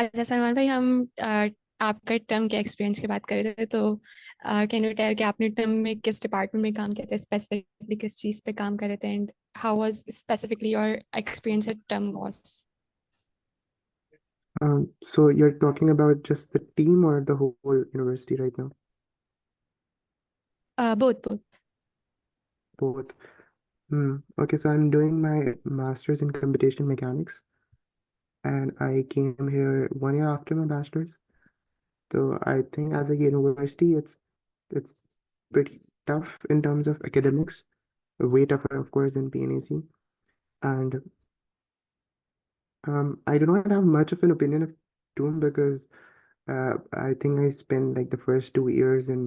अच्छा सलमान भाई, हम आपका टर्म के एक्सपीरियंस की बात कर रहे थे, तो कैन यू टेल कि आपने टर्म में किस डिपार्टमेंट में काम किया था, स्पेसिफिकली किस चीज़ पे काम कर रहे थे, and how was specifically your experience eight term was? So you're talking about just the team or the whole university right now? Both both. Both. Okay, so I'm doing my master's in computational mechanics, and I came here 1 year after my bachelor's. So I think as a university, it's pretty tough in terms of academics, way tougher, of course, than PNAC. And I do not have much of an opinion of TUM because I think I spent like the first 2 years in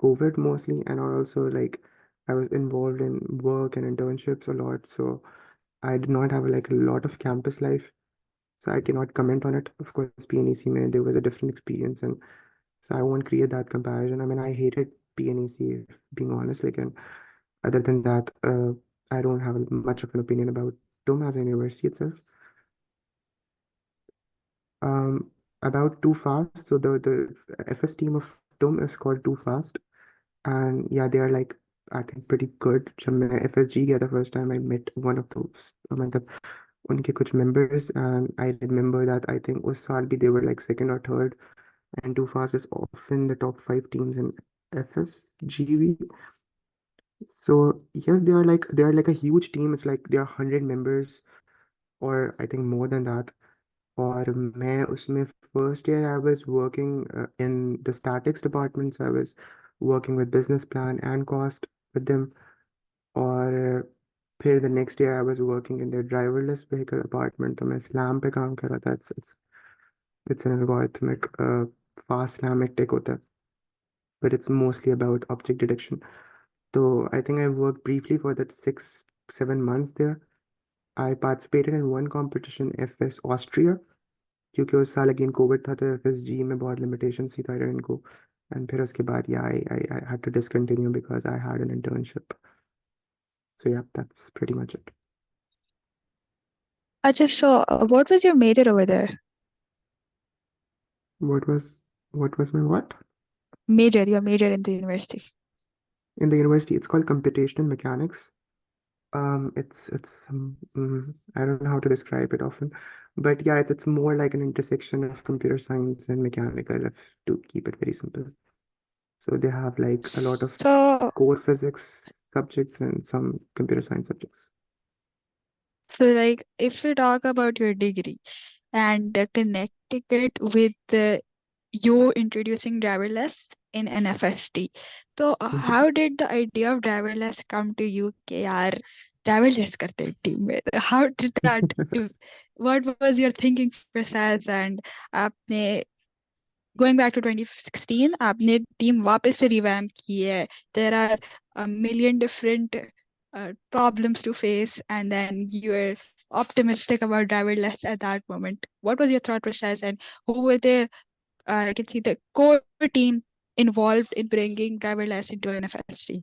COVID mostly, and also like I was involved in work and internships a lot, so I did not have like a lot of campus life, so I cannot comment on it. Of course, PNEC man, there was a different experience, and so I won't create that comparison. I mean, I hated PNEC, if being honest. Like, and other than that, I don't have much of an opinion about TUM as a university itself. Um, about Too Fast. So the FS team of TUM is called Too Fast. And yeah, they are like, I think pretty good. जब मैं FSG गया था first time, I met one of those मतलब उनके कुछ members, and I remember that I think उस साल भी they were like second or third, and Too Fast is often the top five teams in FSGV. So yes, they are like a huge team. It's like there are 100 members, or I think more than that. और मैं उसमें first year I was working in the statics department, so I was working with business plan and cost with them. और फिर the next year I was working in their driverless vehicle department, तो मैं SLAM पे काम कर रहा था. It's an algorithmic fast SLAM tech होता है, but it's mostly about object detection. So I think I worked briefly for that 6-7 months there. I participated in one competition, FS Austria, क्योंकि उस साल अगेन कोविड था, तो FSG में बहुत limitation थी, तो आई डिडंट गो. एंड फिर उसके बाद yeah I had to discontinue because I had an internship. So yeah that's pretty much it. Ajay, so what was your major over there? What was my what? Major, your major in the university. In the university, it's called computational mechanics. I don't know how to describe it often, but yeah, it's more like an intersection of computer science and mechanical, if to keep it very simple. So they have like a lot of So, core physics subjects and some computer science subjects. like, if we talk about your degree and connecting it with you introducing driverless in NFST, so Mhm. how did the idea of driverless come to you? कि यार driverless करते हैं team में. How did that? What was your thinking process? And आपने going back to 2016, आपने team वापस से revamp की है. There are a million different problems to face, and then you're optimistic about driverless at that moment. What was your thought process, and who were the I can see the core team involved in bringing driverless into NFST?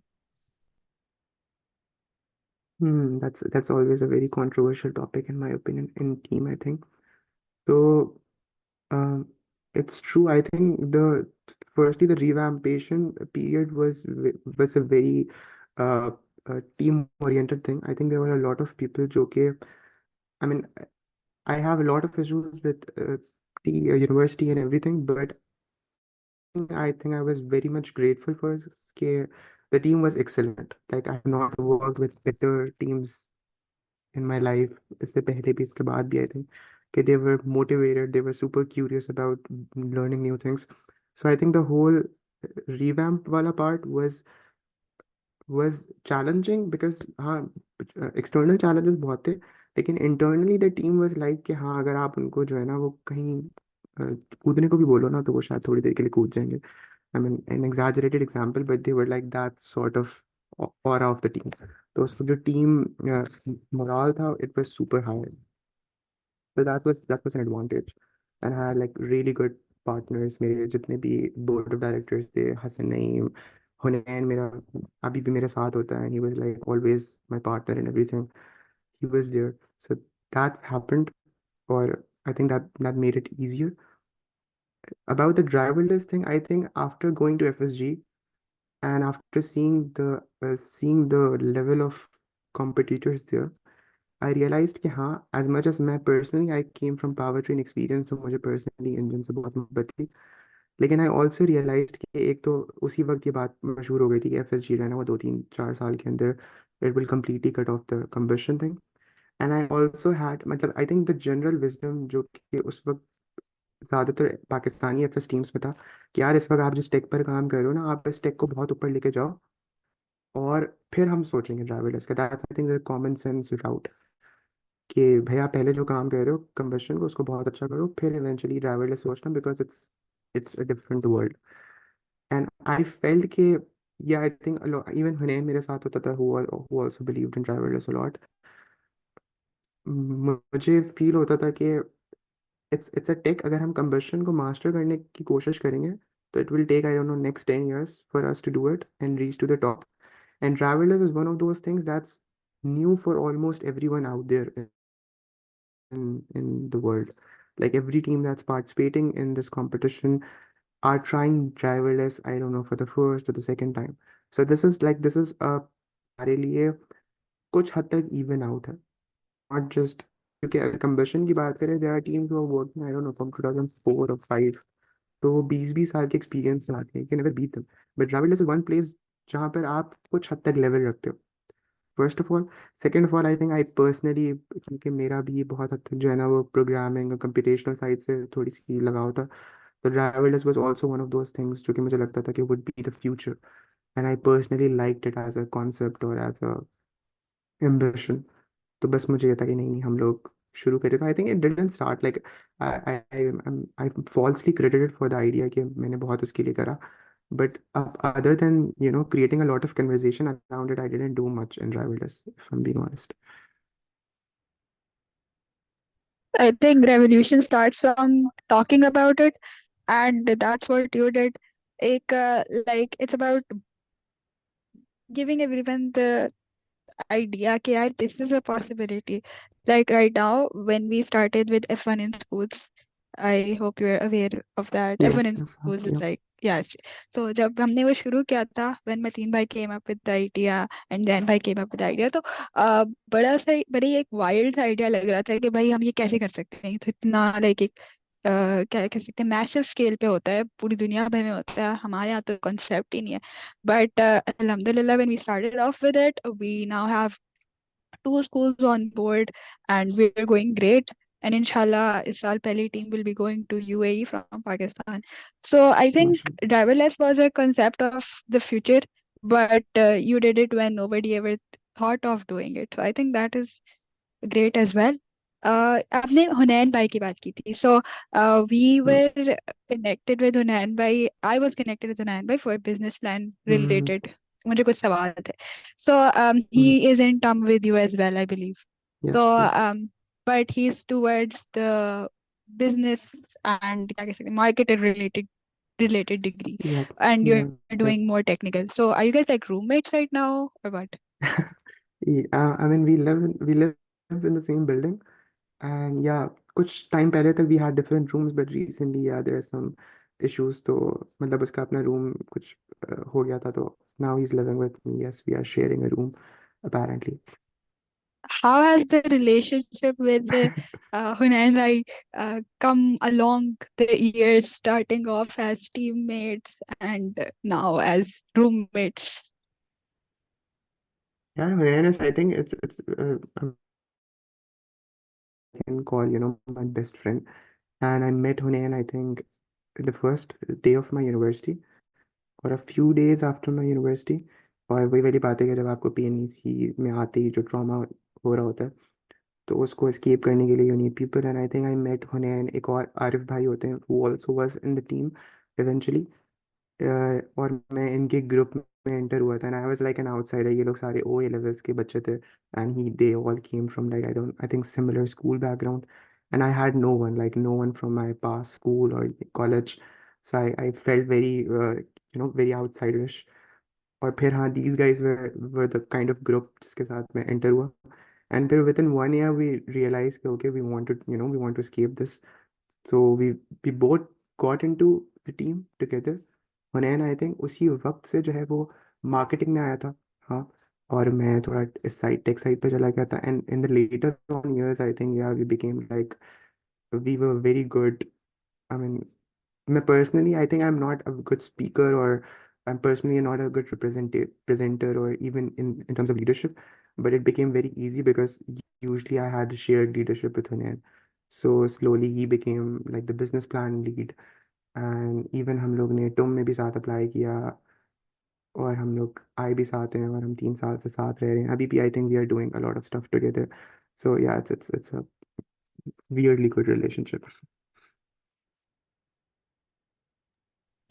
That's always a very controversial topic in my opinion in team, I think. So um, it's true. I think the firstly the revampation period was a very uh, team oriented thing. I think there were a lot of people who I mean, I have a lot of issues with the university and everything, but I think I was very much grateful for scare. The team was excellent. Like I have not worked with better teams in my life. इससे पहले भी इसके बाद भी I think they were motivated. They were super curious about learning new things. So I think the whole revamp wala part was challenging because हाँ external challenges बहुत थे, लेकिन internally the team was like कि हाँ अगर आप उनको जो है ना वो कहीं कूदने को भी बोलो ना तो वो शायद थोड़ी देर के लिए कूद जाएंगे. I mean, an exaggerated example, but they were like that sort of aura of the team. तो उसको जो team morale था, it was super high. So that was an advantage. And I had like really good partners. मेरे जितने भी board of directors थे, हसन नईम, हुनैन मेरा अभी भी मेरे साथ होता है, and he was like always my partner in everything. He was there. So that happened. और I think that made it easier. About the driverless thing, I think after going to FSG and after seeing the level of competitors there, I realized कि हाँ, as much as मैं personally I came from powertrain experience, तो मुझे personally engine से बहुत मोहब्बत थी, लेकिन I also realized कि एक तो उसी वक्त ये बात मशहूर हो गई थी कि FSG रहना वो 2-3-4 साल के अंदर it will completely cut off the combustion thing. And I also had मतलब I think the general wisdom जो कि उस वक्त ज़्यादातर पाकिस्तानी एफएस टीम्स में था कि यार इस वक्त आप जिस टेक पर काम कर रहे हो ना, आप इस टेक को बहुत ऊपर लेके जाओ और फिर हम सोचेंगे ड्राइवरलेस का। That's I think the common sense route कि भैया पहले जो काम कर रहे हो कंबशन को उसको बहुत अच्छा करो, फिर इवेंचुअली ड्राइवरलेस सोचना, because it's a different world. And I felt कि या आई थिंक इवन हुनैन मेरे साथ होता था, who also believed in driverless a lot. मुझे फील होता था कि इट्स अ टेक, अगर हम कंबशन को मास्टर करने की कोशिश करेंगे तो it will take I don't know next 10 years for us to do it and reach to the top. And driverless is one of those things that's new for almost everyone out there in the world. Like every team that's participating in this competition are trying driverless, I don't know, for the first or the second time. So this is a हमारे लिए कुछ हद तक even out है, not just क्योंकि अगर combustion की बात करें, there are teams who are working I don't know from 2004 or 5, तो वो 20-20 साल के एक्सपीरियंस से आते हैं, you can never beat them. But driverless is one place जहाँ पर आप कुछ हद तक लेवल रखते हो, first of all. Second of all I think I personally, क्योंकि मेरा भी बहुत हद तक जो है ना वो प्रोग्रामिंग और कंप्यूटेशनल साइड से थोड़ी सी लगाव था, तो driverless was also one of those things जो कि मुझे लगता था कि would be the future, and I personally liked it as a concept और एज अ एम्बिशन। तो बस मुझे ये था कि नहीं नहीं हम लोग शुरू करें। तो I think it didn't start like I I falsely credited for the idea कि मैंने बहुत उसके लिए करा, but other than creating a lot of conversation around it, I didn't do much in driverless, if I'm being honest. I think revolution starts from talking about it, and that's what you did. Like it's about giving everyone the idea कि यार this is a possibility. Like right now, when we started with F1 in schools, I hope you're aware of that. F1 Yes, in yes, schools is yeah. like, yes. So जब हमने वो शुरू किया था, when Mateen भाई came up with the idea and then भाई came up with the idea, तो बड़ी एक wild idea लग रहा था कि भाई हम ये कैसे कर सकते हैं। तो इतना like एक क्या कह सकते हैं मैसिव स्केल पे होता है, पूरी दुनिया भर में होता है, हमारे यहाँ तो कॉन्सेप्ट ही नहीं है। But alhamdulillah, when we started off with it, we now have two schools on board and we're going great. And inshallah, इस साल पहली team will be going to UAE from Pakistan. So I think Mashallah. driverless was a concept of the future, but you did it when nobody ever thought of doing it. So I think that is great as well. आपने हुनैन भाई की बात की थी. So we Mm, were connected with हुनैन भाई. I was connected with हुनैन भाई for business plan mm, related. मुझे कुछ सवाल थे. So he mm. is in term with you as well, I believe. So Yes, yes, but he's towards the business and क्या कह सकते हैं, marketing related degree, exactly. and you're Yeah, yeah. doing more technical. So are you guys like roommates right now or what? I mean, we live in the same building, and yeah, कुछ time पहले तक we had different rooms, but recently, yeah, there are some issues. तो मतलब उसका अपना room कुछ हो गया था, तो now he's living with me. Yes, we are sharing a room, apparently. How has the relationship with Hunain Rai come along the years, starting off as teammates and now as roommates? Yeah, awareness, I think it's I can call, my best friend. And I met Hunayn, I think, the first day of my university or a few days after my university. और वही वाली बात है कि जब आपको पीएनईसी में आते ही जो ट्रॉमा हो रहा होता है, तो उसको escape करने के लिए you need people. And I think I met Hunayn, एक और आरिफ भाई होते हैं, who also was in the team eventually. और मैं इनके ग्रुप में एंटर हुआ था, and I was like an outsider. ये लोग सारे ओ ए लेवल्स के बच्चे थे, and he they all came from like I think similar school background, and I had no one from my past school और college. So I felt very very outsiderish. और फिर हाँ, these guys were the kind of group जिसके साथ मैं enter हुआ, And then within 1 year, we realized, okay, we wanted, we want to escape this. So we both got into the team together. Hunain I think उसी वक्त से जो है वो मार्केटिंग में आया था. हाँ. और मैं थोड़ा इस साइड टेक साइड पे चला गया था. And in the later on years I think yeah we became like we were very good. I mean, मैं personally I think I'm not a good speaker, or I'm personally not a good representative presenter, or even in terms of leadership, but it became very easy because usually I had shared leadership with Hunain. So slowly he became like the business plan lead. And even हम लोग ने टुम में भी साथ apply किया, और हम लोग आए भी साथ हैं, और हम 3 साल से साथ रह रहे हैं अभी भी. I think we are doing a lot of stuff together. So yeah it's a weirdly good relationship.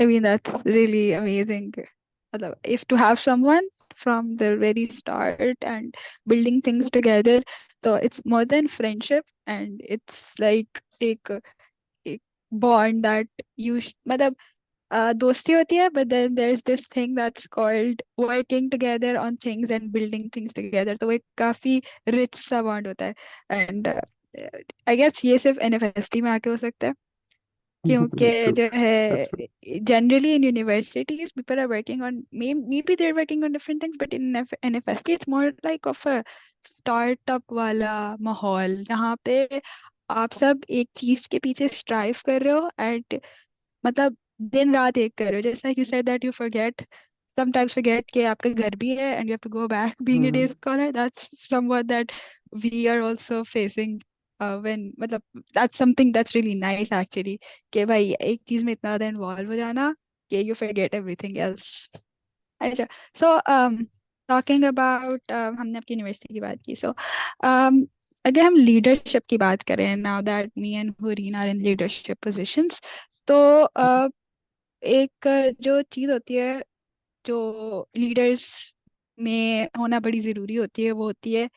I mean, that's really amazing. मतलब, if to have someone from the very start and building things together, so it's more than friendship, and it's like एक bond that मतलब दोस्ती होती है, but then there's this thing that's called working together on things and building things together. तो वो एक काफी rich सा bond होता है. And I guess ये सिर्फ NFST में आके हो सकता है, क्योंकि That's true. जो That's है true. generally in universities people are working on maybe they're working on different things, but in NFST it's more like of a startup वाला माहौल, जहाँ पे आप सब एक चीज के पीछे स्ट्राइव कर रहे हो, एंड मतलब दिन रात एक कर रहे हो. जैसा you said that you sometimes forget कि आपका घर भी है and you have to go back being a day Hmm. scholar. That's somewhat that we are also facing when मतलब that's something that's really nice actually, कि भाई एक चीज में इतना ज्यादा इन्वॉल्व हो जाना कि you forget everything else. अच्छा, so talking about हमने आपकी यूनिवर्सिटी की बात की, so अगर हम लीडरशिप की बात करें, now that me and Hureen are in leadership positions, तो एक जो चीज होती है जो लीडर्स में होना बड़ी जरूरी होती है, वो होती है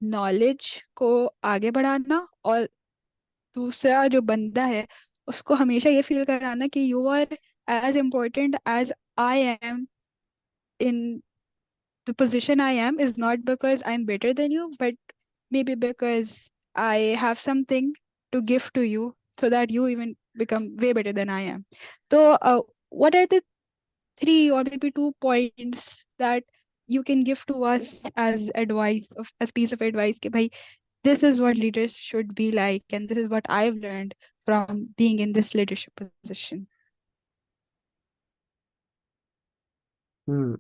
नॉलेज को आगे बढ़ाना, और दूसरा जो बंदा है उसको हमेशा ये फील कराना कि you are as important as I am. In the position I am is not because I'm better than you, but maybe because I have something to give to you so that you even become way better than I am. So, what are the 3 or maybe 2 points that you can give to us as advice, as piece of advice, कि भाई this is what leaders should be like, and this is what I've learned from being in this leadership position. Hmm.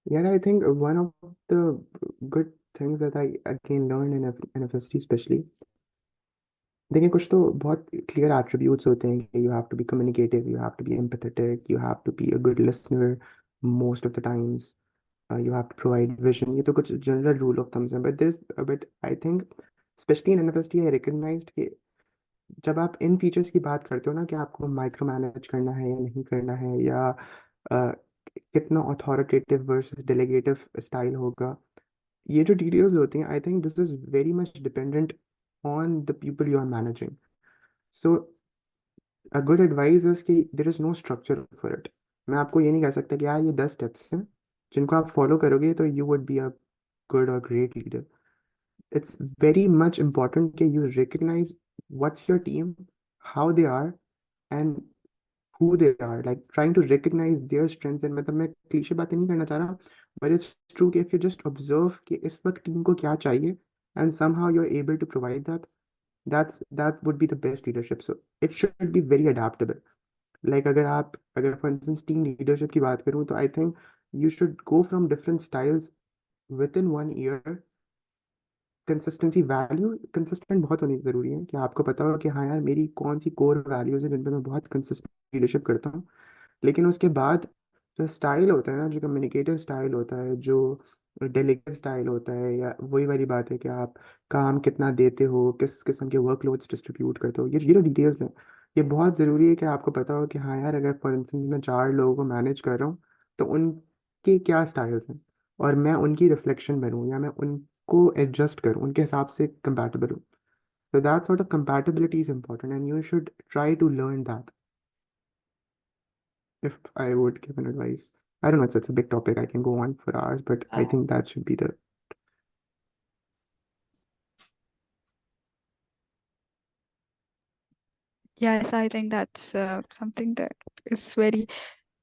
Yeah, I think one of the good things that I again learned in NFST especially, देखिए कुछ तो बहुत clear attributes होते हैं कि you have to be communicative, you have to be empathetic, you have to be a good listener most of the times, you have to provide vision. ये तो कुछ जनरल रूल ऑफ थम्स हैं. But I think specially in NFST I recognised कि जब आप इन features की बात करते हो ना, कि आपको माइक्रो मैनेज करना है या नहीं करना है, या कितना अथॉरिटेटिव वर्सेस डेलीगेटिव स्टाइल होगा, ये जो डिटेल्स होती हैं, I think this is very much dependent on the people you are managing. So a good advice is कि there is no structure for it. मैं आपको ये नहीं कह सकता कि यार ये 10 स्टेप्स हैं जिनको आप फॉलो करोगे तो you would be a good और great leader. It's very much important that you recognize what's your team, how they are, and who they are. Like trying to recognize their strengths. And मतलब मैं cliché बातें नहीं करना चाह रहा, but it's true कि if you just observe कि इस वक्त टीम को क्या चाहिए, and somehow you're able to provide that, that would be the best leadership. So it should be very adaptable. Like अगर for instance team leadership की बात करूँ, तो I think you should go from different styles within 1 year. Consistency value consistent बहुत होनी ज़रूरी है, कि आपको पता हो कि हाँ यार मेरी कौन सी कोर वैल्यूज़ है जिन पे मैं बहुत कंसिस्टेंट लीडरशिप करता हूँ. लेकिन उसके बाद जो स्टाइल होता है ना, जो कम्युनिकेटिव स्टाइल होता है, जो डेलीगेट स्टाइल होता है, या वही वाली बात है कि आप काम कितना देते हो, किस किस्म के वर्कलोड्स डिस्ट्रीब्यूट करते हो, ये जो डिटेल्स हैं, ये बहुत ज़रूरी है कि आपको पता हो कि हाँ यार अगर फॉर इंस्टेंस मैं 4 लोगों को मैनेज कर रहा हूँ तो उनके क्या स्टाइल्स हैं, और मैं उनकी रिफ्लेक्शन बनूँ या मैं उनको एडजस्ट करूँ, उनके हिसाब से कंपैटिबल हूँ. So that sort of compatibility is important, and you should try to learn that. If I would give an advice, I don't know, it's a big topic. I can go on for hours, but I think that should be the Yes, I think that's something that is very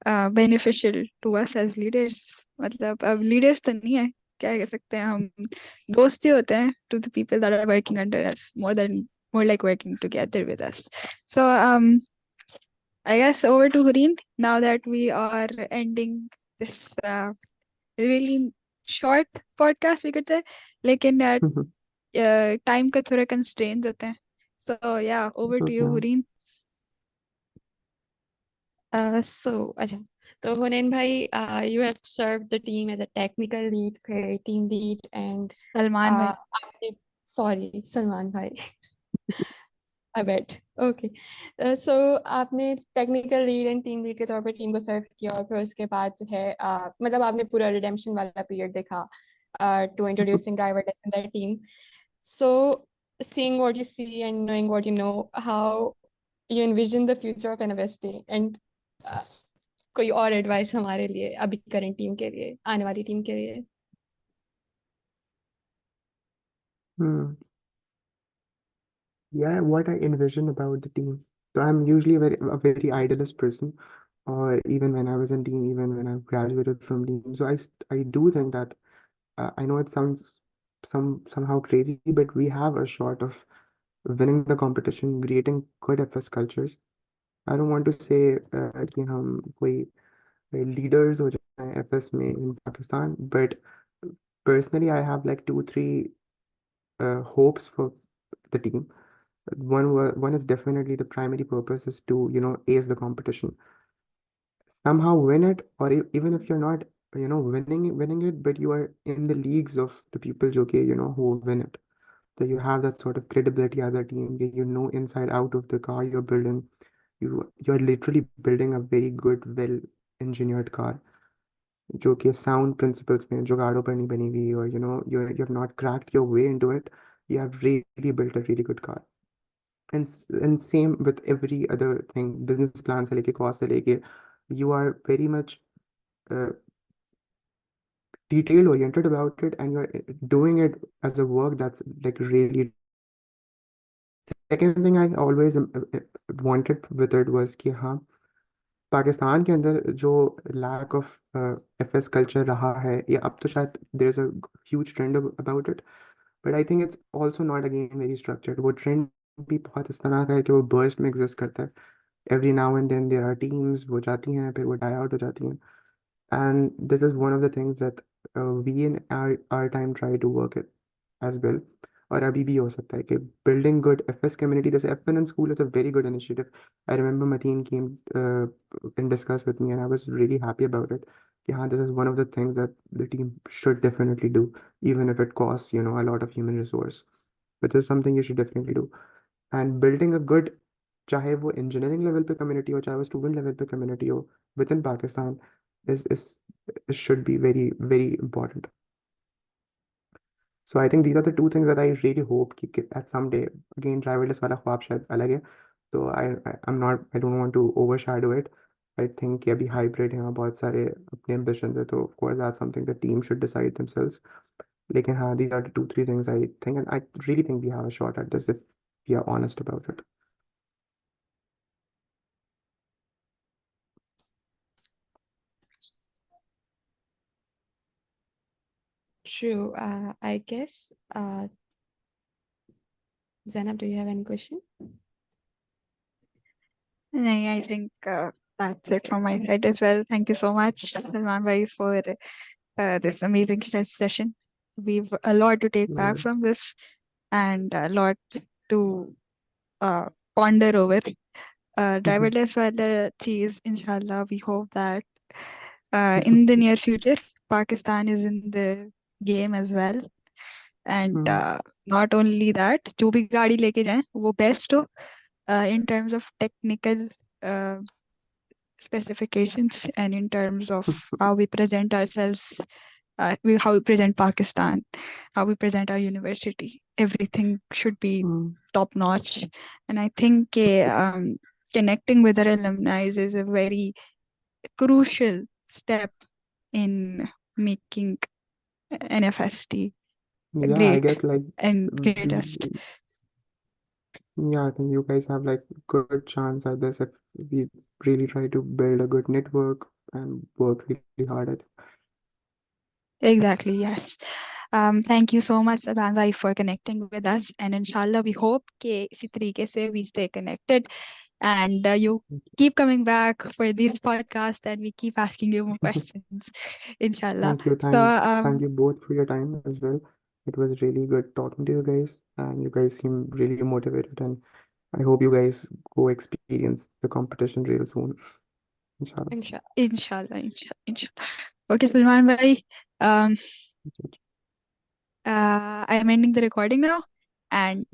beneficial to us as leaders. मतलब अब leaders तो नहीं है, क्या कह सकते हैं हम, दोस्त ही होते हैं to the people that are working under us, more like working together with us. So I guess over to Hureen now that we are ending this really short podcast we could say, लेकिन time का थोड़ा constraints होते हैं. So yeah, over to you, Yeah. Hureen. अच्छा, तो हुनैन भाई, you have served the team as a technical lead, फिर team lead, and Salman भाई. आपने, sorry, सलमान भाई, I bet. Okay. So आपने technical lead and team lead के तौर पे टीम को सर्व किया, और फिर उसके बाद जो है मतलब आपने पूरा रिडेम्पशन वाला पीरियड देखा to introducing driverless in the team. So seeing what you see and knowing what you know, how you envision the future of NFST, and कोई और एडवाइस हमारे लिए अभी करंट टीम के लिए, आने वाली टीम के लिए? Hmm. Yeah, what I envision about the team. So I'm usually a very idealist person, or even when I was in team, even when I graduated from team. So I do think that I know it sounds somehow crazy, but we have a shot of winning the competition, creating good FS cultures. I don't want to say कि हम कोई leaders हो जाए FS में in Pakistan, but personally I have like 2 3 hopes for the team. One is definitely the primary purpose is to ace the competition, somehow win it, or even if you're not winning it, but you are in the leagues of the people who win it. So you have that sort of credibility as a team. You know inside out of the car you're building. You're literally building a very good, well engineered car, जो कि sound principles में जुगाड़ों पर नहीं बनी हुई, or you have not cracked your way into it. You have really built a really good car. And same with every other thing, business plan से लेके cost से लेके, you are very much uh, detail oriented about it, and you're doing it as a work that's like really done. Second thing I always wanted with it was कि हाँ, पाकिस्तान के अंदर जो lack of FS culture रहा है, या अब तो शायद there's a huge trend about it, but I think it's also not again very structured. वो trend भी बहुत इस तरह का है कि वो burst में exist करता है. Every now and then there are teams वो जाती हैं, फिर वो die out हो जाती हैं. And this is one of the things that we in our time try to work it as well. और अभी भी हो सकता है कि building good FS community, जैसे FN in school is a very good initiative. I remember Mateen came and discussed with me, and I was really happy about it. कि हाँ, this is one of the things that the team should definitely do, even if it costs a lot of human resource. But this is something you should definitely do. And building a good, चाहे वो engineering level पे community हो, चाहे वो student level पे community हो within Pakistan, is it should be very very important. So I think these are the two things that I really hope कि at someday, again driverless वाला ख्वाब शायद अलग है, तो I don't want to overshadow it. I think कि अभी hybrid हैं और बहुत सारे अपने ambitions है, तो of course that's something the team should decide themselves. लेकिन हाँ, these are the 2 3 things I think, and I really think we have a shot at this if we are honest about it. True. I guess, Zainab, do you have any question? नहीं, I think that's it from my side as well. Thank you so much, Salman bhai, for this amazing session. We've a lot to take back Mm, from this and a lot to uh, ponder over. mhm, Driverless wala cheese, inshallah, we hope that in the near future, Pakistan is in the game as well. And mm, not only that, जो भी गाड़ी लेके जाएं वो best हो in terms of technical uh, specifications and in terms of how we present ourselves, how we present Pakistan, how we present our university. Everything should be mm. top notch. And I think connecting with our alumni is a very crucial step in making NFST Yeah, I great guess like and we greatest. Yeah, I think you guys have like good chance at this if we really try to build a good network and work really hard at it. Exactly, yes. Thank you so much, Salman bhai, for connecting with us. And inshallah, we hope कि इसी तरीके से we stay connected and you keep coming back for these podcasts and we keep asking you more questions, inshallah. Thank you. So, Thank you both for your time as well. It was really good talking to you guys, and you guys seem really motivated. And I hope you guys go experience the competition real soon. Inshallah. Inshallah. inshallah. Okay, Salman bhai. Um, I'm ending the recording now. And